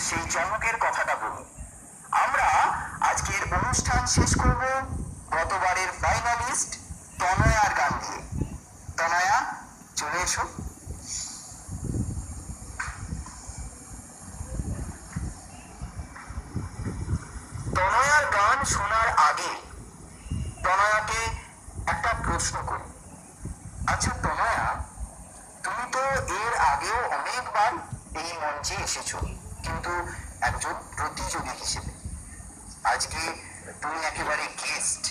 সেই চমকের কথাটা বলি। আমরা আজকের অনুষ্ঠান শেষ করব গতবারের ফাইনালিস্ট তনয়ার গান দিয়ে। তনয়া, চলে এসো। তনয়ার গান শোনার আগে তনয়াকে একটা প্রশ্ন করি। আচ্ছা তনয়া, তুমি তো এর আগেও অনেকবার এই মঞ্চে এসেছো, কিন্তু একজন প্রতিযোগী হিসেবে। আজকে তুমি একেবারে গেস্ট,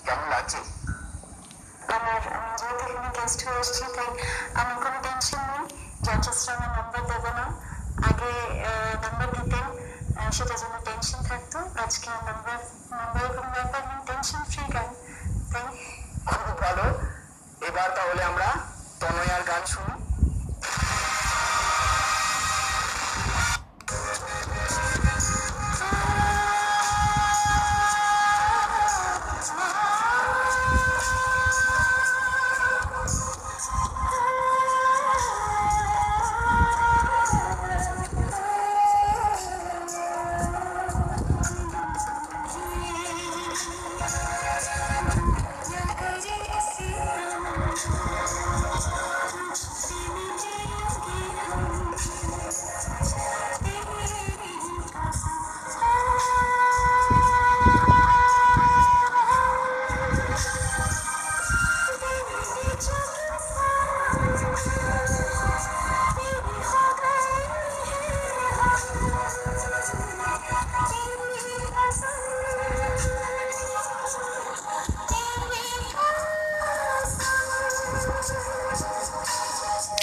কেমন লাগছে? আমার যেহেতু এখানে গেস্ট হয়ে এসেছি, তাই আমার কোনো টেনশন নেই। জাজেসরা আমার নাম্বার দেবে না, আগে নাম্বার দিতেন, সেটা যেন টেনশন থাকতো। আজকে নাম্বারের কোনো ব্যাপার নেই, টেনশন ফ্রি গান, তাই খুব ভালো। এবার তাহলে আমরা তনয়ার গান শুনবো।